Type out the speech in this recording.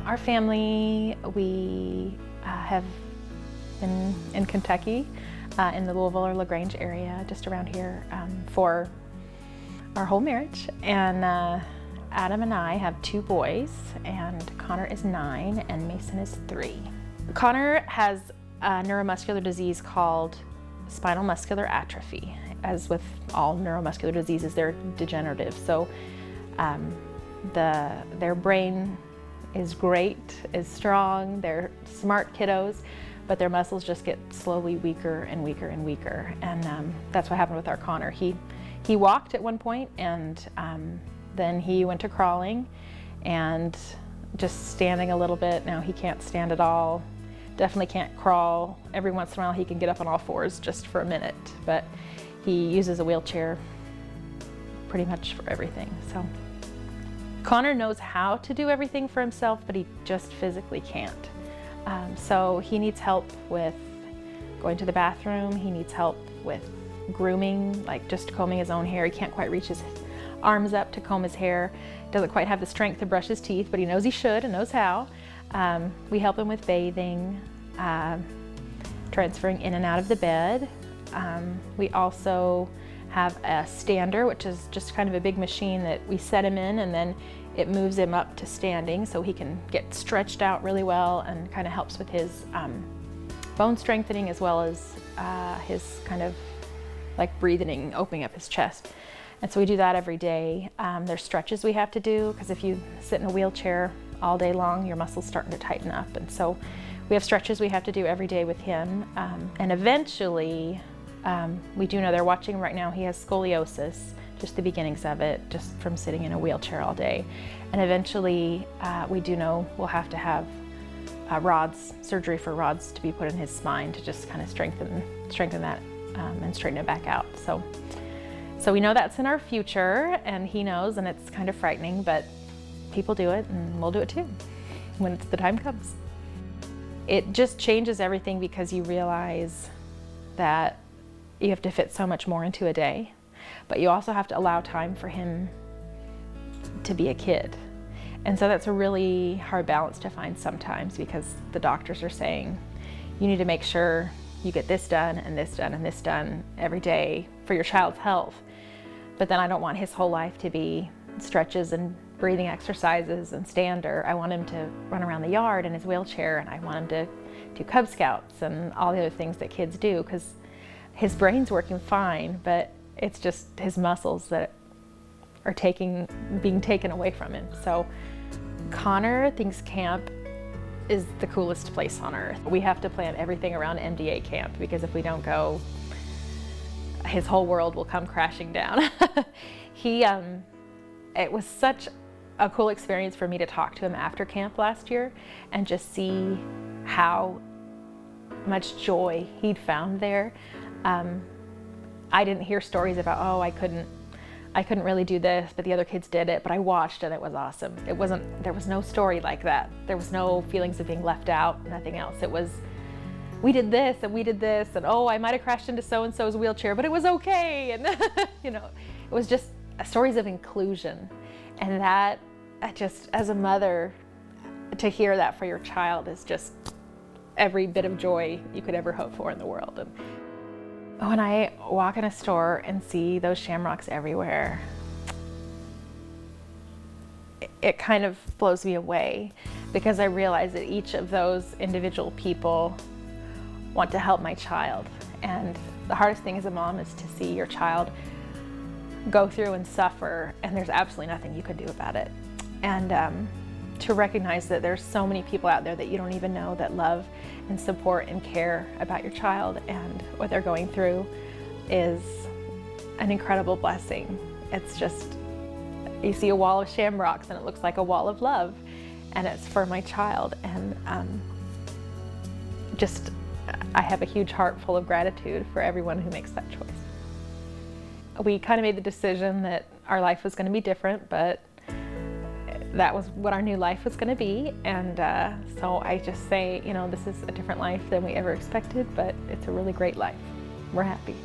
Our family, we have been in Kentucky, in the Louisville or LaGrange area, just around here, for our whole marriage. And Adam and I have 2 boys, and Connor is 9 and Mason is 3. Connor has a neuromuscular disease called spinal muscular atrophy. As with all neuromuscular diseases, they're degenerative. So their brain is great, is strong, they're smart kiddos, but their muscles just get slowly weaker and weaker and weaker. And that's what happened with our Connor. He walked at one point, and then he went to crawling and just standing a little bit. Now he can't stand at all. Definitely can't crawl. Every once in a while he can get up on all 4s just for a minute, but he uses a wheelchair pretty much for everything. So Connor knows how to do everything for himself, but he just physically can't. So he needs help with going to the bathroom. He needs help with grooming, like just combing his own hair. He can't quite reach his arms up to comb his hair. Doesn't quite have the strength to brush his teeth, but he knows he should and knows how. We help him with bathing, transferring in and out of the bed. We also have a stander, which is just kind of a big machine that we set him in, and then it moves him up to standing so he can get stretched out really well, and kind of helps with his bone strengthening, as well as his kind of like breathing, opening up his chest. And so we do that every day. There's stretches we have to do, because if you sit in a wheelchair all day long, your muscles starting to tighten up. And so we have stretches we have to do every day with him. And eventually, we do know they're watching right now, he has scoliosis, just the beginnings of it, just from sitting in a wheelchair all day. And eventually, we do know we'll have to have surgery for rods to be put in his spine to just kind of strengthen that and straighten it back out. So we know that's in our future, and he knows, and it's kind of frightening, but people do it, and we'll do it too when the time comes. It just changes everything, because you realize that you have to fit so much more into a day, but you also have to allow time for him to be a kid. And so that's a really hard balance to find sometimes, because the doctors are saying, you need to make sure you get this done and this done and this done every day for your child's health. But then I don't want his whole life to be stretches and breathing exercises and stander. I want him to run around the yard in his wheelchair, and I want him to do Cub Scouts and all the other things that kids do, because his brain's working fine, but it's just his muscles that are being taken away from him. So Connor thinks camp is the coolest place on earth. We have to plan everything around MDA camp, because if we don't go, his whole world will come crashing down. It was such a cool experience for me to talk to him after camp last year and just see how much joy he'd found there. I didn't hear stories about, oh, I couldn't really do this, but the other kids did it, but I watched and it was awesome. There was no story like that. There was no feelings of being left out, nothing else. It was, we did this and we did this, and oh, I might have crashed into so-and-so's wheelchair, but it was okay. And you know, it was just stories of inclusion. And that, just as a mother, to hear that for your child is just every bit of joy you could ever hope for in the world. And when I walk in a store and see those shamrocks everywhere, it kind of blows me away, because I realize that each of those individual people want to help my child. And the hardest thing as a mom is to see your child go through and suffer, and there's absolutely nothing you can do about it. And to recognize that there's so many people out there that you don't even know that love and support and care about your child and what they're going through is an incredible blessing. It's just, you see a wall of shamrocks and it looks like a wall of love, and it's for my child. And I have a huge heart full of gratitude for everyone who makes that choice. We kind of made the decision that our life was going to be different, but that was what our new life was going to be. And so I just say, you know, this is a different life than we ever expected, but it's a really great life. We're happy.